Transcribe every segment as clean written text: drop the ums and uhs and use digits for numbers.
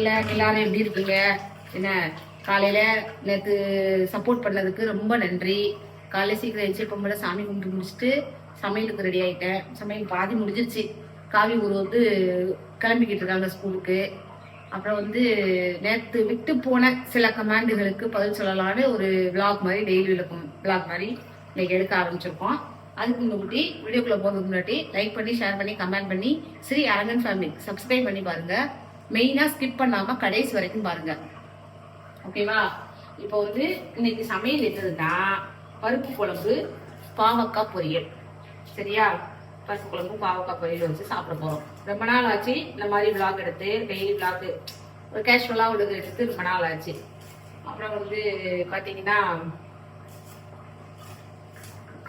இருக்குல்ல, எல்லாரும் எப்படி இருக்குங்க? என்ன காலையில நேற்று சப்போர்ட் பண்ணதுக்கு ரொம்ப நன்றி. காலையில சீக்கிரம் எழுச்சி பொம்பளை சாமி கும்பிட்டு முடிச்சுட்டு சமையலுக்கு ரெடி ஆகிட்டேன். சமையல் பாதி முடிஞ்சிருச்சு. காவி ஊர் வந்து கிளம்பிக்கிட்டு இருக்காங்க ஸ்கூலுக்கு. அப்புறம் வந்து நேற்று விட்டு போன சில கமாண்டுகளுக்கு பதில் சொல்லலான்னு ஒரு விளாக் மாதிரி, டெய்லி விளாக் மாதிரி இன்னைக்கு எடுக்க ஆரம்பிச்சிருக்கோம். அதுக்கு முன்னாடி வீடியோக்குள்ள போகிறதுக்கு முன்னாடி லைக் பண்ணி, ஷேர் பண்ணி, கமெண்ட் பண்ணி ஸ்ரீ அரங்கன் ஃபேமிலி சப்ஸ்கிரைப் பண்ணி பாருங்க. மெயினா ஸ்கிப் பண்ணாம கடைசி வரைக்கும் பாருங்க, ஓகேவா? இப்போ வந்து இன்னைக்கு சமையல் என்னதுன்னா பருப்பு குழம்பு, பாவக்காய் பொரியல். சரியா? பருப்பு குழம்பு பாவக்காய் பொரியல் வச்சு சாப்பிட போறோம். ரொம்ப நாள் ஆச்சு இந்த மாதிரி விளாக் எடுத்து, டெய்லி விளாக் ஒரு கேஷுவலா உள்ளது எடுத்து ரொம்ப நாள் ஆச்சு. அப்புறம் வந்து பாத்தீங்கன்னா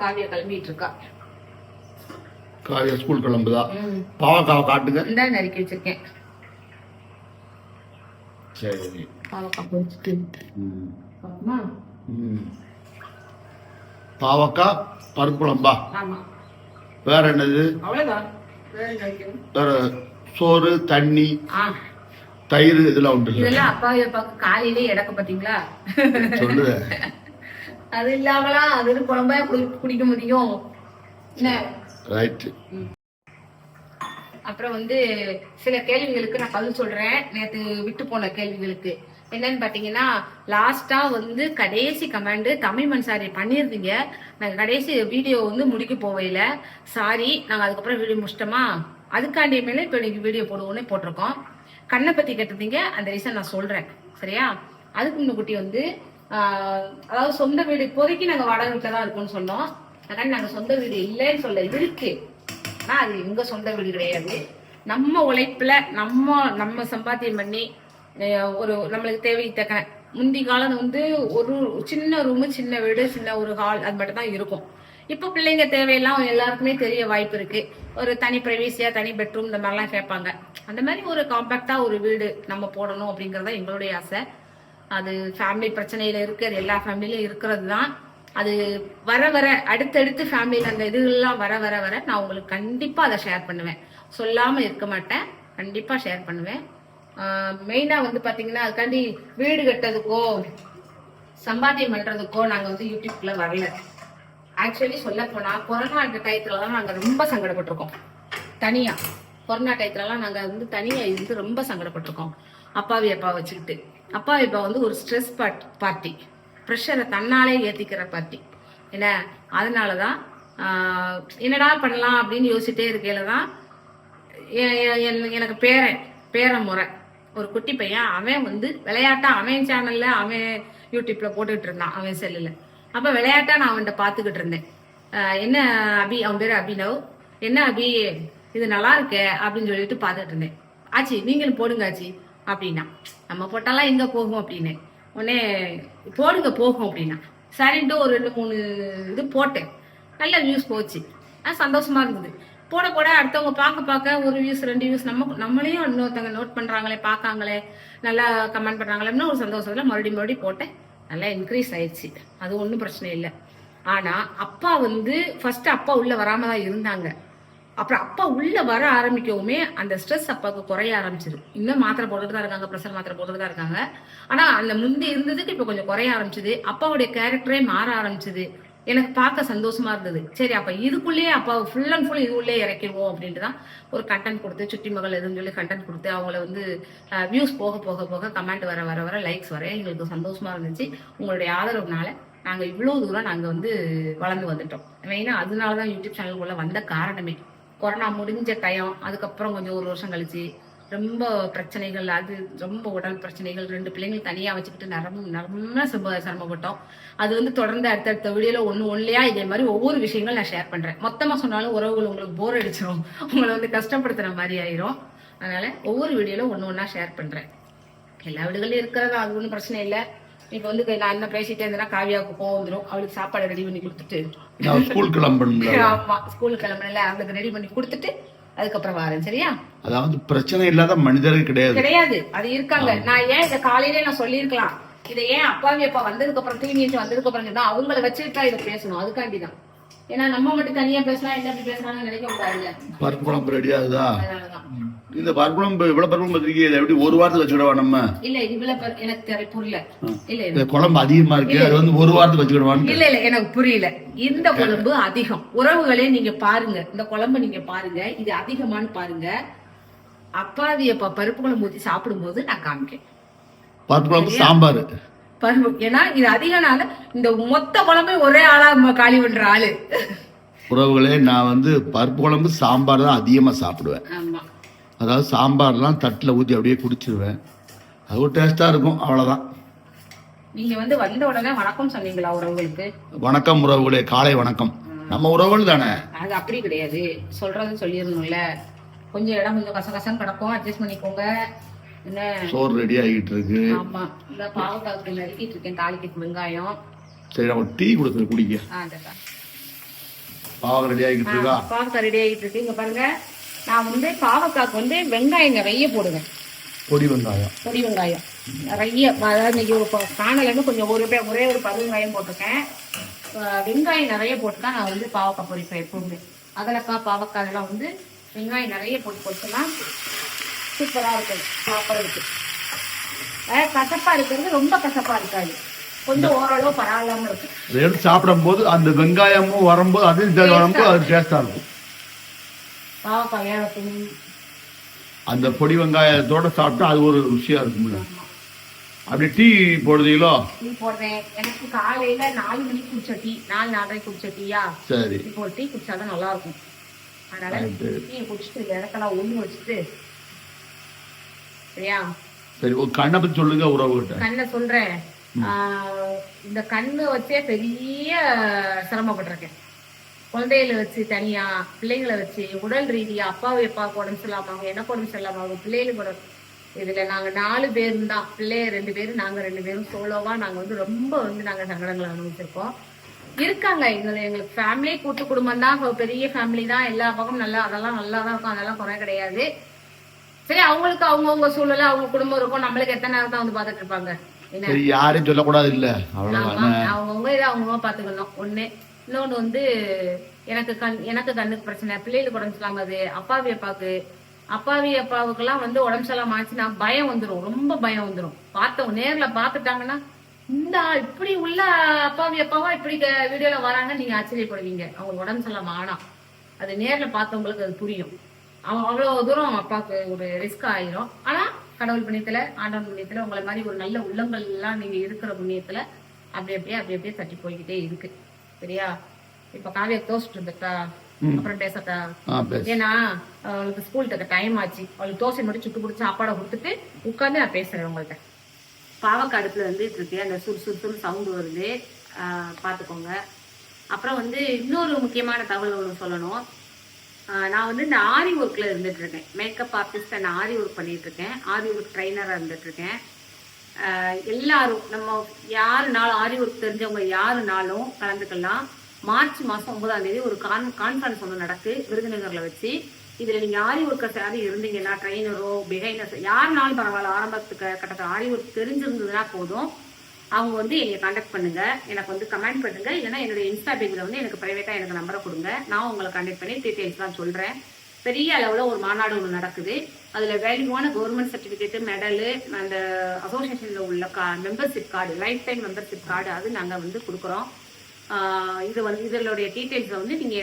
காவியா கிளம்பிட்டு இருக்கா. காவியா ஸ்கூல் கிளம்புதா? பாவக்காவை காட்டுங்க. இந்த நறுக்கி வச்சிருக்கேன். சரி, பாவக்காய் பொரிச்சிட்டு பாவக்காய் பருப்பு குழம்பா? ஆமா. வேற என்னது? அவ்வளவுதான். வேற சோறு, தண்ணி, தயிர் இதெல்லாம் உண்டு. இதெல்லாம் அப்பாவுக்கு காலையிலே இடக்க பாத்தீங்களா? சொல்லு. அது இல்லாமலாம் அது குழம்பா குடிக்க முடியும் என்ன? ரைட். அப்புறம் வந்து சில கேள்விகளுக்கு நான் பதில் சொல்றேன். நேற்று விட்டு போன கேள்விகளுக்கு என்னன்னு பாத்தீங்கன்னா, லாஸ்டா வந்து கடைசி கமெண்ட் தமிழ் மன்சாரி பண்ணியிருந்தீங்க. நாங்க கடைசி வீடியோ வந்து முடிக்க போவையில சாரி, நாங்க அதுக்கப்புறம் வீடியோ முடிச்சிட்டோமா, அதுக்காண்டிய மேல இப்ப இன்னைக்கு வீடியோ போடுவோன்னு போட்டிருக்கோம். கண்ணை பத்தி கேட்டிருந்தீங்க, அந்த ரீசன் நான் சொல்றேன். சரியா? அதுக்கு முன்னுக்குட்டி வந்து அதாவது சொந்த வீடு இப்போதைக்கு நாங்க வாடகை வீட்டுல தான் இருக்கோம்னு சொன்னோம். அதனால நாங்க சொந்த வீடு இல்லைன்னு சொல்ல இருக்கு. ஆனா அது எங்க சொந்த வீடு கிடையாது. நம்ம உழைப்புல நம்ம சம்பாத்தியம் பண்ணி ஒரு நம்மளுக்கு தேவைத்தக்க முந்தி காலம் வந்து ஒரு சின்ன ரூமு, சின்ன வீடு, சின்ன ஒரு ஹால், அது மட்டும் தான் இருக்கும். இப்போ பிள்ளைங்க தேவையெல்லாம் எல்லாருக்குமே தெரிய வாய்ப்பு இருக்கு. ஒரு தனி பிரைவேசியா, தனி பெட்ரூம் இந்த மாதிரிலாம் கேட்பாங்க. அந்த மாதிரி ஒரு காம்பாக்டா ஒரு வீடு நம்ம போடணும் அப்படிங்கறத எங்களுடைய ஆசை. அது ஃபேமிலி பிரச்சனையில இருக்கு, அது எல்லா ஃபேமிலியிலும் இருக்கிறது தான். அது வர வர அடுத்தடுத்து ஃபேமிலியில் அந்த இதுகள்லாம் வர வர வர நான் உங்களுக்கு கண்டிப்பா அதை ஷேர் பண்ணுவேன். சொல்லாம இருக்க மாட்டேன், கண்டிப்பா ஷேர் பண்ணுவேன். மெயினா வந்து பாத்தீங்கன்னா அதுக்காண்டி வீடு கட்டுறதுக்கோ சம்பாத்தியம் பண்றதுக்கோ நாங்க வந்து யூடியூப்ல வரல. ஆக்சுவலி சொல்ல போனா கொரோனா டயத்துலலாம் நாங்க ரொம்ப சங்கடப்பட்டிருக்கோம். தனியா கொரோனா டயத்துலலாம் நாங்க வந்து தனியா இருந்து ரொம்ப சங்கடப்பட்டிருக்கோம். அப்பாவி அப்பா வச்சுக்கிட்டு, அப்பாவி அப்பா வந்து ஒரு ஸ்ட்ரெஸ் பார்ட்டி, ப்ரெஷரை தன்னாலே ஏத்திக்கிற பார்ட்டி என்ன. அதனாலதான் என்னடா பண்ணலாம் அப்படின்னு யோசிச்சுட்டே இருக்கையில தான் எனக்கு பேரன் முறை ஒரு குட்டி பையன், அவன் வந்து விளையாட்டா அவன் சேனல்ல அவன் யூடியூப்ல போட்டுக்கிட்டு இருந்தான் அவன் செல்லுல. அப்ப விளையாட்டா நான் அவன்கிட்ட பாத்துக்கிட்டு இருந்தேன். என்ன அபி, அவன் பேரு அபினவ், என்ன அபி இது நல்லா இருக்க அப்படின்னு சொல்லிட்டு பாத்துட்டு இருந்தேன். ஆச்சி நீங்களும் போடுங்க ஆச்சி அப்படின்னா. நம்ம போட்டாலாம் எங்க போகும் அப்படின்னு உடனே போடுங்க போகும் அப்படின்னா சரின்ட்டு ஒரு 2-3 இது போட்டேன். நல்ல வியூஸ் போச்சு. சந்தோஷமா இருந்தது. போட போட அடுத்தவங்க பார்க்க ஒரு வியூஸ் 2 வியூஸ் நம்மளையும் இன்னொருத்தவங்க நோட் பண்றாங்களே, பார்க்காங்களே, நல்லா கமெண்ட் பண்றாங்களேன்னு ஒரு சந்தோஷத்துல மறுபடியும் போட்டேன். நல்லா இன்க்ரீஸ் ஆயிடுச்சு. அது ஒன்றும் பிரச்சனை இல்லை. ஆனா அப்பா வந்து ஃபர்ஸ்ட் அப்பா உள்ள வராம தான் இருந்தாங்க. அப்புறம் அப்பா உள்ள வர ஆரம்பிக்கவுமே அந்த ஸ்ட்ரெஸ் அப்பாவுக்கு குறைய ஆரம்பிச்சிது. இன்னும் மாத்திரை போட்டுட்டு தான் இருக்காங்க, ப்ரெஷர் மாத்திரை போட்டுட்டு தான் இருக்காங்க. ஆனா அந்த முந்தி இருந்ததுக்கு இப்ப கொஞ்சம் குறைய ஆரம்பிச்சது. அப்பாவுடைய கேரக்டரே மாற ஆரம்பிச்சது. எனக்கு பார்க்க சந்தோஷமா இருந்தது. சரி, அப்ப இதுக்குள்ளேயே அப்பா ஃபுல் அண்ட் ஃபுல் இதுக்குள்ளே இறக்கிடுவோம் அப்படின்ட்டு தான் ஒரு கண்டென்ட் கொடுத்து, சுட்டி மகள் எதுன்னு சொல்லி கண்டென்ட் கொடுத்து அவங்கள வந்து வியூஸ் போக போக போக கமெண்ட் வர வர வர லைக்ஸ் வர எங்களுக்கு சந்தோஷமா இருந்துச்சு. உங்களுடைய ஆதரவுனால நாங்க இவ்வளவு தூரம் நாங்க வந்து வளர்ந்து வந்துட்டோம். மெயினா அதனாலதான் யூடியூப் சேனலுக்குள்ள வந்த காரணமே. கொரோனா முடிஞ்ச டைம், அதுக்கப்புறம் கொஞ்சம் 1 வருஷம் கழிச்சு ரொம்ப பிரச்சனைகள், அது ரொம்ப உடல் பிரச்சனைகள், 2 பிள்ளைங்கள் தனியா வச்சுக்கிட்டு நம்ம சிரமப்பட்டோம். அது வந்து தொடர்ந்து அடுத்தடுத்த வீடியோல ஒன்றுலையா இதே மாதிரி ஒவ்வொரு விஷயங்கள் நான் ஷேர் பண்றேன். மொத்தமா சொன்னாலும் உறவுகள் உங்களுக்கு போர் அடிச்சிடும், உங்களை வந்து கஷ்டப்படுத்துற மாதிரி ஆயிரும். அதனால ஒவ்வொரு வீடியோல ஒண்ணா ஷேர் பண்றேன். எல்லா வீடுகளையும் இருக்கிறதா, அது ஒன்றும் பிரச்சனை இல்லை. இப்ப வந்து நான் என்ன பேசிட்டே இருந்தேன்னா காவியாவுக்கு கோவம் வந்துடும். அவளுக்கு சாப்பாடு ரெடி பண்ணி கொடுத்துட்டு ஸ்கூல் கிளம்பணும். ஆமா, ஸ்கூல் கிளம்பல, அவளுக்கு ரெடி பண்ணி கொடுத்துட்டு அதுக்கப்புறம் வரேன். சரியா? அதாவது பிரச்சனை இல்லாத மனிதர்கள் கிடையாது. அது இருக்காங்க. நான் ஏன் இதை காலையிலே நான் சொல்லியிருக்கலாம். இதை ஏன் அப்பாவி அப்பா வந்ததுக்கு அப்புறம் தூங்கி வந்ததுக்கு அப்புறம் அவங்கள வச்சுட்டா இதை பேசணும். அதுக்காண்டிதான் ஏன்னா நம்ம மட்டும் தனியா பேசலாம், என்ன அப்படி பேசுறாங்கன்னு நினைக்க கூடாதுல்ல. பருப்பு குழம்பு ரெடி ஆகுதா? அதனாலதான். இந்த பருப்பு குழம்பு இவ்வளவு பருப்பு குழம்பு வச்சிருக்கீங்க, இதை எப்படி ஒரு வாரத்துக்கு வச்சுக்கிடவா நம்ம? இல்ல இவ்வளவு எனக்கு புரியல. இல்ல இந்த குழம்பு அதிகமா இருக்கு, அது வந்து ஒரு வாரத்துக்கு வச்சுக்கிடுவான்னு. இல்ல எனக்கு புரியல. இந்த குழம்பு அதிகம். உறவுகளே நீங்க பாருங்க, இந்த குழம்பு நீங்க பாருங்க, இது அதிகமானு பாருங்க. அப்பாவி அப்பா பருப்பு குழம்பு ஊத்தி சாப்பிடும்போது நான் காமிக்கேன். பருப்பு குழம்பு சாம்பார் பருப்பு, ஏன்னா இது அதிகனால இந்த மொத்த குழம்பு ஒரே ஆளா காலி பண்ற ஆளு. உறவுகளே, நான் வந்து பருப்பு குழம்பு சாம்பார் தான் அதிகமா சாப்பிடுவேன். ஆமா, அதாவது சாம்பார்லாம் தட்டில் ஊற்றி அப்படியே குடிச்சிருவேன். அது ஒரு டேஸ்டா இருக்கும், அவ்வளவுதான். நீங்க வந்து வந்த உடனே வணக்கம் சொன்னீங்களா உறவுகளுக்கு? வணக்கம் உறவுகளே, காலை வணக்கம். நம்ம உறவுகள் தானே. அது அப்படி கிடையாது, சொல்றது சொல்லிடணும்ல. கொஞ்சம் இடம் கொஞ்சம் கசகசன்னு கிடக்கும், அட்ஜஸ்ட் பண்ணிக்கோங்க. என்ன சோறு ரெடி ஆகிட்டு இருக்கு. ஆமா, இந்த பாவக்காய்க்கு நறுக்கிட்டு இருக்கேன், தாளிக்கு வெங்காயம். சரி, நம்ம டீ கொடுத்து குடிக்க. பாவக்காய் ரெடி ஆகிட்டு இருக்கா? பாவக்காய் ரெடி ஆகிட்டு இருக்கு. இங்க பாருங்க, நான் வந்து பாவக்காய்க்கு வந்து வெங்காயம் நிறைய போடுவேன். பொடி வெங்காயம். பொடி வெங்காயம் நிறைய, அதாவது இன்னைக்கு காணலன்னு கொஞ்சம் ஒரே ஒரு பரு வெங்காயம் போட்டிருக்கேன். வெங்காயம் நிறைய போட்டு தான் நான் வந்து பாவக்காய் பொரிப்பேன் எப்பவுமே. அதலக்காய் பாவக்காய் எல்லாம் வந்து வெங்காயம் நிறைய போட்டு பொறுத்தனா சூப்பரா இருக்கும் சாப்பிட்றதுக்கு. கசப்பா இருக்கிறது ரொம்ப கசப்பா இருக்காது, கொஞ்சம் ஓரளவு பரவாயில்லாம இருக்கும். எடுத்து சாப்பிடும் போது அந்த வெங்காயமும் வரும்போது வரும்போது அது டேஸ்டா இருக்கும். பாவக்காய் வேகட்டும், அந்த பொடி வெங்காயத்தோட சாப்பிட்டா அது ஒரு ருசியா இருக்கும்ல. அப்படி டீ போடுறீங்களோ? டீ போடுறேன். எனக்கு காலையில 4 மணிக்கு குடிச்ச டீ, 4:30 குடிச்ச டீயா. சரி, இப்போ டீ குடிச்சாதான் நல்லா இருக்கும். அதனால டீயை குடிச்சிட்டு இடத்தெல்லாம் ஒண்ணு வச்சுட்டு. சரியா? சரி, ஒரு கண்ணை பத்தி சொல்லுங்க உறவுகிட்ட. கண்ணை சொல்றேன். இந்த கண்ணு வச்சே பெரிய சிரமப்பட்டிருக்கேன். குழந்தைகளை வச்சு தனியா, பிள்ளைங்களை வச்சு உடல் ரீதியா, அப்பாவை அப்பாவுக்கு உடம்பு சரியில்லாம, எனக்கு உடம்பு சரியில்லாம, பிள்ளைகளுக்கு இதுல நாங்க 4 பேர் தான், பிள்ளைய 2 பேரும், நாங்க 2 பேரும் சோலோவா நாங்க வந்து ரொம்ப வந்து நாங்க சங்கடங்களை அனுபவிச்சிருக்கோம். இருக்காங்க எங்களுக்கு ஃபேமிலி, கூட்டு குடும்பம் தான், பெரிய ஃபேமிலி தான், எல்லா பக்கமும் நல்லா, அதெல்லாம் நல்லா தான் இருக்கும், அதெல்லாம் குறை கிடையாது. சரி, அவங்களுக்கு அவங்கவுங்க சூழல அவங்க குடும்பம் இருக்கும், நம்மளுக்கு எத்தனை நேரம் தான் வந்து பாத்துட்டு இருப்பாங்க. சரி, யாரையும் சொல்லக்கூடாது இல்ல, அவ்வளவுதான். அவங்கவுங்க இதை அவங்கவுங்க பாத்துக்கணும். ஒண்ணு. இன்னொன்னு வந்து எனக்கு கண்ணுக்கு பிரச்சனை, பிள்ளைகளுக்கு உடம்பு சரியில்லாமது, அப்பாவி அப்பாவுக்கெல்லாம் வந்து உடம்பு சரியில்லாம ஆச்சுன்னா பயம் வந்துடும், ரொம்ப பயம் வந்துடும். பார்த்தவங்க நேர்ல பாத்துட்டாங்கன்னா இந்த இப்படி உள்ள அப்பாவி அப்பாவா இப்படி வீடியோல வராங்க, நீங்க ஆச்சரியப்படுவீங்க. அவங்க உடம்பு சரியில்லாம ஆனா அது நேர்ல பார்த்தவங்களுக்கு அது புரியும். அவங்க அவ்வளவு தூரம் அப்பாவுக்கு ஒரு ரிஸ்க் ஆயிரும். ஆனா கடவுள் புண்ணியத்துல, ஆண்டவன் புண்ணியத்துல, உங்களை மாதிரி ஒரு நல்ல உள்ளங்கள் எல்லாம் நீங்க இருக்கிற புண்ணியத்துல அப்படி அப்படியே தட்டி போய்கிட்டே இருக்கு. சரியா? இப்ப காவிய தோசிட்டு இருந்துட்டா, அப்புறம் பேசட்டா? ஏன்னா அவளுக்கு ஸ்கூல் டைம் ஆச்சு. அவளுக்கு தோசை மட்டும் சுட்டு பிடிச்சி சாப்பாடை கொடுத்துட்டு உட்காந்து நான் பேசுறேன் உங்கள்கிட்ட. பாவக்காய் அடுப்புல வந்துட்டு இருக்கு, அந்த சுறுசுறுன்னு சவுண்டு வருது, பாத்துக்கோங்க. அப்புறம் வந்து இன்னொரு முக்கியமான தகவல் ஒன்று சொல்லணும். நான் வந்து இந்த ஆரி ஒர்க்ல இருந்துட்டு இருக்கேன், மேக்கப் ஆர்டிஸ்ட். நான் ஆரி ஒர்க் பண்ணிட்டு இருக்கேன், ஆரி ஒர்க் ட்ரைனரா இருந்துட்டு இருக்கேன். எல்லாரும் நம்ம யாருனாலும் ஆரி ஒர்க் தெரிஞ்சவங்க யாருனாலும் கலந்துக்கலாம். மார்ச் மாசம் 9ஆம் தேதி ஒரு கான்ஃபரன்ஸ் ஒன்று நடக்கு விருதுநகர்ல வச்சு. இதுல நீங்க ஆரி ஒர்க்கர்ஸ் யாரும் இருந்தீங்கன்னா, ட்ரைனரோ பிகைனர்ஸ் யாருனாலும் பரவாயில்ல, ஆரம்பத்துக்கு கட்டத்தில் ஆரி ஒர்க் தெரிஞ்சிருந்ததுன்னா போதும், அவங்க வந்து என்னை கான்டாக்ட் பண்ணுங்க, எனக்கு வந்து கமெண்ட் பண்ணுங்க, இல்லைன்னா என்னுடைய இன்ஸ்டா பேஜ்ல வந்து எனக்கு பிரைவேட்டா எனக்கு நம்பரை கொடுங்க, நான் உங்களை கான்டாக்ட் பண்ணி டீட்டெயில்ஸ்லாம் சொல்றேன். பெரிய அளவுல ஒரு மாநாடு ஒன்று நடக்குது. அதுல வேல்யூவான கவர்மெண்ட் சர்டிபிகேட், மெடலு, அந்த அசோசியேஷன்ல உள்ள membership card, life time membership card அது நாங்க வந்து கொடுக்குறோம். இது வந்து இதனுடைய டீட்டெயில்ஸை வந்து நீங்க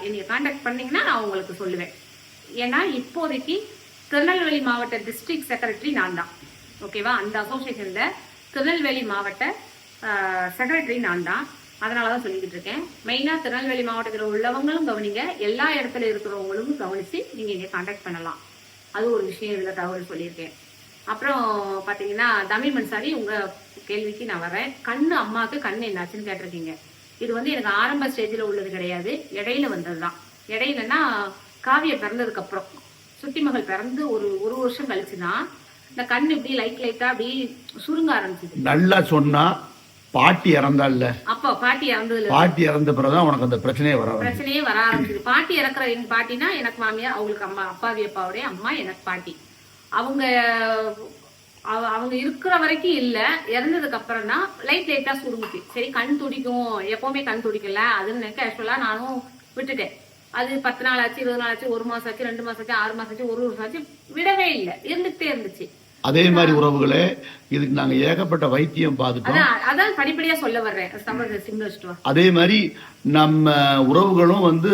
என்னை கான்டாக்ட் பண்ணீங்கன்னா நான் உங்களுக்கு சொல்லுவேன். ஏன்னா இப்போதைக்கு திருநெல்வேலி மாவட்ட டிஸ்ட்ரிக்ட் செக்ரட்டரி நான் தான். ஓகேவா? அந்த அசோசியேஷன்ல திருநெல்வேலி மாவட்ட செக்ரட்டரி நான் தான். அதனாலதான் சொல்லிக்கிட்டு இருக்கேன். மெயினா திருநெல்வேலி மாவட்டத்தில் உள்ளவங்களும் கவனிங்க, எல்லா இடத்துல இருக்கிறவங்களும் கவனிச்சு நீங்க இங்க கான்டாக்ட் பண்ணலாம். அது ஒரு விஷயம் இதுல தகவல் சொல்லியிருக்கேன். அப்புறம் பாத்தீங்கன்னா தமிழ் மன்சாரி, உங்க கேள்விக்கு நான் வரேன். கண்ணு அம்மாவுக்கு கண்ணு என்னாச்சுன்னு கேட்டிருக்கீங்க. இது வந்து எனக்கு ஆரம்ப ஸ்டேஜில் உள்ளது கிடையாது, இடையில வந்ததுதான். இடையிலன்னா காவிய பிறந்ததுக்கு அப்புறம், சுட்டி மகள் பிறந்து ஒரு வருஷம் கழிச்சுதான் இந்த கண்ணு இப்படி லைட்டா அப்படி சுருங்க ஆரம்பிச்சது. நல்லா சொன்னா பாட்டி இறந்தால, அப்ப பாட்டி இறந்த பிறகுதான் உனக்கு அந்த பிரச்சனையே வர ஆரம்பிச்சது. பாட்டி இறக்குற எங்க பாட்டினா எனக்கு மாமியார், அவங்களுக்கு அம்மா, அப்பாவி அப்பாவுடைய அம்மா எனக்கு பாட்டி. அவங்க அவங்க இருக்கிற வரைக்கும் இல்ல, இறந்ததுக்கு அப்புறம் தான் லைட்டா சுருங்குச்சு. சரி கண் துடிக்கும், எப்பவுமே கண் துடிக்கல அதுன்னு கேஷுவலா நானும் விட்டுட்டேன். அது 10 நாள் ஆச்சு, 20 நாள் ஆச்சு, 1 மாசம் ஆச்சு, 2 மாசம் ஆச்சு, 6 மாசம் ஆச்சு, 1 வருஷம் ஆச்சு, விடவே இல்லை, இருந்துகிட்டே இருந்துச்சு. அதே மாதிரி உறவுகளே, இதுக்கு நாங்க ஏகப்பட்ட வைத்தியம் பார்த்துட்டோம். அதான் படிப்படியா சொல்ல வர்றேன். அதே மாதிரி நம்ம உறவுகளும் வந்து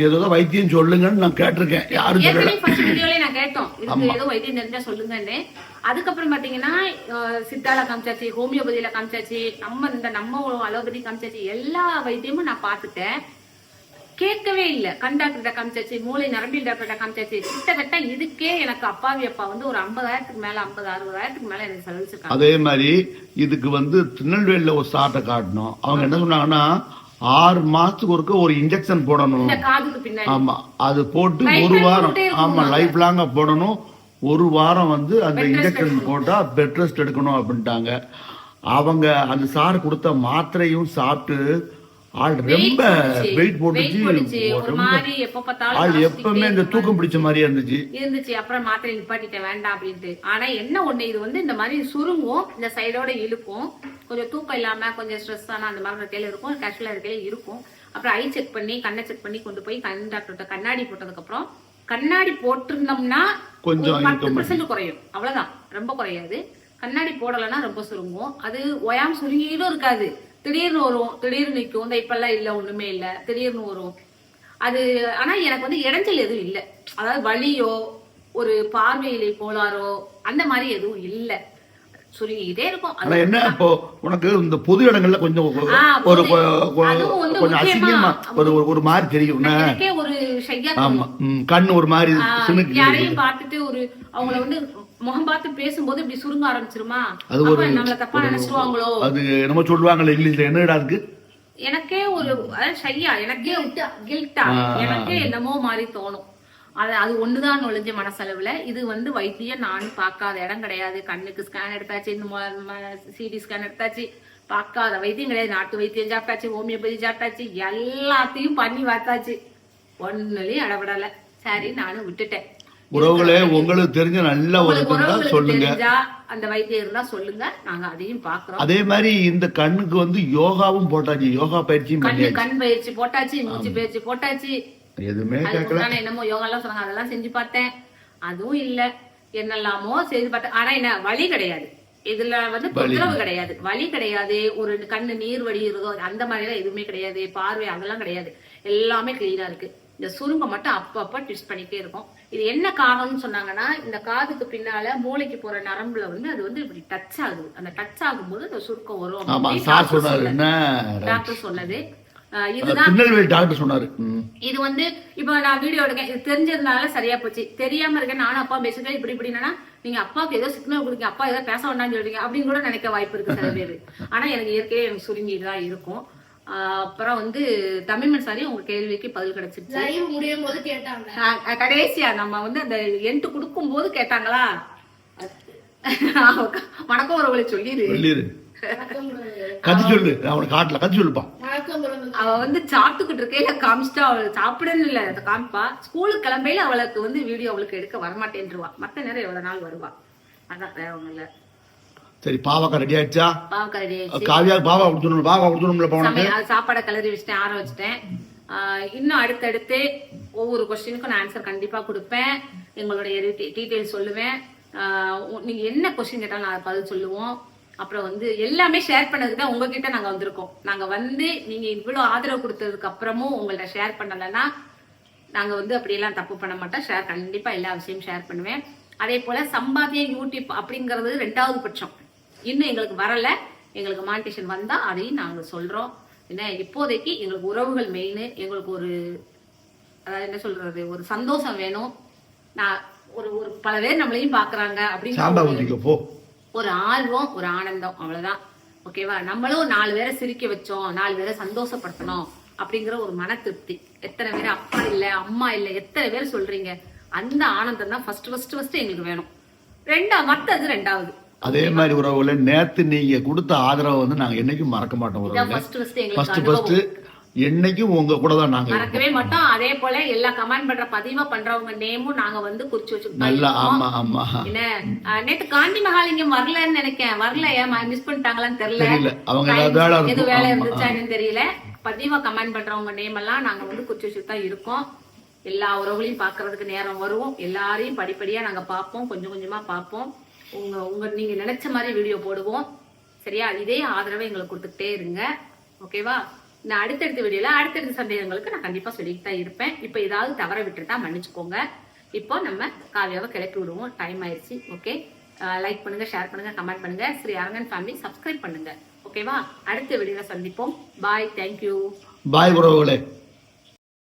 ஏதோ வைத்தியம் சொல்லுங்கன்னு நான் கேட்டிருக்கேன். யாரும் நான் கேட்டோம், இதுக்கு ஏதோ வைத்தியம் தெரிஞ்சா சொல்லுங்கன்னு. அதுக்கப்புறம் பாத்தீங்கன்னா சித்தால காமிச்சாச்சு, ஹோமியோபதியில காமிச்சாச்சு, நம்ம அலோபதி காமிச்சாச்சு, எல்லா வைத்தியமும் நான் பார்த்துட்டேன். கேட்கவே இல்லை. கண் டாக்டர்கிட்ட காமிச்சாச்சு, மூளை நரம்பியல் டாக்டர்கிட்ட காமிச்சாச்சு. கிட்டத்தட்ட இதுக்கே எனக்கு அப்பாவி அப்பா வந்து ஒரு 50,000க்கு மேல 50-60,000க்கு மேல எனக்கு செலவிச்சிருக்காங்க. அதே மாதிரி இதுக்கு வந்து திருநெல்வேலியில ஒரு சாட்டை காட்டணும். அவங்க என்ன சொன்னாங்கன்னா 6 மாசத்துக்கு ஒருக்க ஒரு இன்ஜெக்ஷன் போடணும். காதுக்கு பின்னாடி. ஆமா, அது போட்டு 1 வாரம், ஆமா லைஃப் லாங்கா போடணும். 1 வாரம் வந்து அந்த இன்ஜெக்ஷன் போட்டா பெட் ரெஸ்ட் எடுக்கணும் அப்படின்ட்டாங்க. அவங்க அந்த சார் கொடுத்த மாத்திரையும் சாப்பிட்டு ஆள் ரொம்ப வெயிட் போட்டுச்சு. ஆள் எப்பவுமே இந்த தூக்கம் பிடிச்ச மாதிரியே இருந்துச்சு. அப்புறம் மாத்திரை நிப்பாட்டிட்டேன் வேண்டாம் அப்படின்ட்டு. ஆனா என்ன ஒண்ணு, இது வந்து இந்த மாதிரி சுருங்கும், இந்த சைடோட இழுக்கும், கொஞ்சம் தூக்கம் இல்லாம கொஞ்சம் ஸ்ட்ரெஸ் ஆனா அந்த மாதிரி இருக்கையில இருக்கும், கேஷுவலா இருக்கையில இருக்கும். அப்புறம் ஐ செக் பண்ணி கண்ணை செக் பண்ணி கொண்டு போய் கண் டாக்டர்கிட்ட கண்ணாடி போட்டதுக்கு அப்புறம், கண்ணாடி போட்டிருந்தோம்னா கொஞ்சம் 10% குறையும், அவ்வளவுதான், ரொம்ப குறையாது. கண்ணாடி போடலைன்னா ரொம்ப சுருங்கும். அது ஒயாம சுருங்கிடும் இருக்காது, திடீர்னு வரும், திடீர்னு நிற்கும். இந்த இப்பெல்லாம் இல்லை, ஒண்ணுமே இல்லை, திடீர்னு வரும் அது. ஆனா எனக்கு வந்து இடைஞ்சல் எதுவும் இல்லை, அதாவது வலியோ ஒரு பார்வையிலே கோளாறோ அந்த மாதிரி எதுவும் இல்லை, சுருங்கிட்டே இருக்கும். என்ன இப்போ உனக்கு இந்த பொது இடங்கள்ல கொஞ்சம் ஒரு கொஞ்சம் அசிங்கமா ஒரு மாதிரி தெரியும், எனக்கே ஒரு ஷையா, கண்ணு ஒரு மாதிரி யாரையும் பார்த்துட்டு ஒரு அவங்கள வந்து முகம் பார்த்து பேசும்போது இப்படி சுருங்க ஆரம்பிச்சிருமா, நம்மள தப்பா நினைச்சிருவாங்களோ, அது நம்ம சொல்லுவாங்கல்ல இங்கிலீஷ்ல, என்னடா இருக்கு, எனக்கே ஒரு ஷையா, எனக்கே கில்ட்டா, எனக்கே என்னமோ மாதிரி தோணும். அது ஒண்ணுதான் நுழைஞ்ச மனசளவுல. இது வந்து வைத்தியம் நான் பார்க்காத இடம் கிடையாது. கண்ணுக்கு ஸ்கேன் எடுத்தாச்சு, இந்த சிடி ஸ்கேன் எடுத்தாச்சு, பார்க்காத வைத்தியம் கிடையாது. நாட்டு வைத்தியம் சாப்பிட்டாச்சு, ஹோமியோபதி சாப்பிட்டாச்சு, எல்லாத்தையும் பண்ணி பார்த்தாச்சு, ஒண்ணுலயும் இடப்படல. சரி நானும் விட்டுட்டேன். உறவுகளே, உங்களுக்கு தெரிஞ்ச நல்ல ஒரு சொல்லுங்க, அந்த வைத்தியம் இருந்தா சொல்லுங்க, நாங்க அதையும் பாக்குறோம். அதே மாதிரி இந்த கண்ணுக்கு வந்து யோகாவும் போட்டாச்சு, யோகா பயிற்சியும் கண் பயிற்சி போட்டாச்சு, மூச்சு பயிற்சி போட்டாச்சு, எதுவுமே கேட்கல. என்னமோ யோகா எல்லாம் சொன்னாங்க, அதெல்லாம் செஞ்சு பார்த்தேன், அதுவும் இல்ல. என்னெல்லாமோ செய்து பார்த்தேன். ஆனா என்ன, வலி கிடையாது இதுல, வந்து தொந்தரவு கிடையாது, வலி கிடையாது, ஒரு கண்ணு நீர் வடிகிறதோ அந்த மாதிரி எல்லாம் எதுவுமே கிடையாது, பார்வை அதெல்லாம் கிடையாது, எல்லாமே கிளீனா இருக்கு. இந்த சுருங்க மட்டும் அப்பப்ப ட்விஸ்ட் பண்ணிட்டே இருக்கும். இது என்ன காரணம்னு சொன்னாங்கன்னா, இந்த காதுக்கு பின்னால மூளைக்கு போற நரம்புல வந்து அது வந்து இப்படி டச் ஆகுது. அந்த டச் ஆகும்போது அந்த சுருக்கம் வரும், டாக்டர் சொன்னது. இதுதான் டாக்டர் சொன்னாரு. இது வந்து இப்ப நான் வீடியோ எடுக்கேன், இது தெரிஞ்சதுனால சரியா போச்சு. தெரியாம இருக்கேன், நானும் அப்பா பேசுறேன் இப்படி இப்படின்னா, நீங்க அப்பாவுக்கு ஏதோ சிக்னல் கொடுங்க, அப்பா ஏதோ பேச வேண்டாம்னு சொல்றீங்க அப்படின்னு கூட நினைக்க வாய்ப்பு இருக்கு சில பேரு. ஆனா எனக்கு இயற்கையே எனக்கு சுருங்கிட்டுதான் இருக்கும். அப்புறம் வந்து தமிழ்மன் சாரி உங்க கேள்விக்கு பதில் கிடைச்சிருச்சு. முடியும் போது கேட்டாங்க, கடைசியா நம்ம வந்து அந்த என்ட்டு கொடுக்கும் போது கேட்டாங்களா, வணக்கம் ஒருவளை சொல்லிடு, கத்து சொல்லு, அவனை காட்டல கத்து சொல்லுப்பா. அவ வந்து சாப்பிட்டுக்கிட்டு இருக்கையில காமிச்சிட்டா, அவளை சாப்பிடன்னு இல்ல அதை காமிப்பா. ஸ்கூலுக்கு கிளம்பையில அவளுக்கு வந்து வீடியோ அவளுக்கு எடுக்க வரமாட்டேன்ருவா, மத்த நேரம் எவ்வளவு நாள் வருவா. அதான் வேற ஒண்ணு இல்ல. சரி, பாவக்கா ரெடி ஆயிடுச்சா? பாவக்கா ரெடி ஆயிடுச்சு. காவியா பாவா கொடுத்துடணும், பாவா கொடுத்துடணும்ல. போனது சாப்பாடை கிளறி வச்சுட்டேன், ஆற வச்சுட்டேன். இன்னும் அடுத்தடுத்து ஒவ்வொரு கொஸ்டினுக்கும் நான் ஆன்சர் கண்டிப்பா கொடுப்பேன், எங்களுடைய டீட்டெயில் சொல்லுவேன். நீங்க என்ன கொஸ்டின் கேட்டாலும் நான் பதில் சொல்லுவோம். அப்புறம் வந்து எல்லாமே ஷேர் பண்ணதுக்கு தான் உங்ககிட்ட நாங்க வந்திருக்கோம். நாங்க வந்து நீங்க இவ்வளவு ஆதரவு கொடுத்ததுக்கு அப்புறமும் உங்கள்ட்ட ஷேர் பண்ணலைன்னா நாங்க வந்து அப்படியெல்லாம் தப்பு பண்ண மாட்டோம். ஷேர் கண்டிப்பா எல்லா விஷயமும் ஷேர் பண்ணுவேன். அதே போல சம்பாத்திய யூடியூப் அப்படிங்கறது 2வது பட்சம், இன்னும் எங்களுக்கு வரல. எங்களுக்கு மானிட்டேஷன் வந்தா அதையும் நாங்க சொல்றோம். என்ன இப்போதைக்கு எங்களுக்கு உறவுகள் மெயின். எங்களுக்கு ஒரு அதாவது என்ன சொல்றது, ஒரு சந்தோஷம் வேணும். நான் ஒரு பல பேர் நம்மளையும் பாக்குறாங்க அப்படின்னு ஒரு ஆர்வம், ஒரு ஆனந்தம், அவ்வளவுதான். ஓகேவா? நம்மளும் 4 பேரை சிரிக்க வச்சோம், 4 பேரை சந்தோஷப்படுத்தணும் அப்படிங்கிற ஒரு மன திருப்தி. எத்தனை பேர் அப்பா இல்ல அம்மா இல்ல எத்தனை பேர் சொல்றீங்க, அந்த ஆனந்தம் தான் ஃபர்ஸ்ட் எங்களுக்கு வேணும். மத்தது 2வது. அதே மாதிரி உறவுல நேத்து நீங்க கொடுத்த ஆதரவு வந்து நாங்க என்னைக்கும் மறக்க மாட்டோம். ஃபர்ஸ்ட் என்னைக்கும் உங்க கூட தான் நாங்க இருக்கோம். மறக்கவே மாட்டோம். அதே போல எல்லா கமெண்ட் பண்ற பதிவா பண்றவங்க நேமும் நாங்க வந்து குறிச்சு வச்சுக்கிட்டோம். நல்லா ஆமா ஆமா என்ன நேத்து காந்தி மகாலிங்கம் வரலன்னு நினைக்கிறேன். வரல, மிஸ் பண்ணிட்டாங்களான்னு தெரியல. தெரியல. அவங்க ஏதாவது வேலை எது இருக்கும். வேலை ஆமா, இருந்துச்சா என்னன்னு தெரியல. பதிவா கமெண்ட் பண்றவங்க நேம் எல்லாம் நாங்க வந்து குறிச்சு வச்சுட்டு தான் இருக்கோம். எல்லா உறவுகளையும் பாக்குறதுக்கு நேரம் வரும். எல்லாரையும் படிப்படியா நாங்க பார்ப்போம், கொஞ்சம் கொஞ்சமா பார்ப்போம். உங்க நீங்க நினைச்ச மாதிரி வீடியோ போடுவோம். சரியா? இதே ஆதரவை எங்களுக்கு கொடுத்துக்கிட்டே இருங்க. ஓகேவா? நான் அடுத்தடுத்த வீடியோல அடுத்தடுத்த சந்தேகங்களுக்கு நான் கண்டிப்பா சொல்லிட்டு தான் இருப்பேன். இப்ப ஏதாவது தவற விட்டுட்டா மன்னிச்சுக்கோங்க. இப்போ நம்ம காவியாவை கிளப்பி விடுவோம். டைம் ஆயிடுச்சு. ஓகே, லைக் பண்ணுங்க, ஷேர் பண்ணுங்க, கமெண்ட் பண்ணுங்க. ஸ்ரீ அரங்கன் ஃபேமிலி சப்ஸ்கிரைப் பண்ணுங்க. ஓகேவா? அடுத்த வீடியோல சந்திப்போம். பாய். தேங்க்யூ. பாய் உறவுகளே.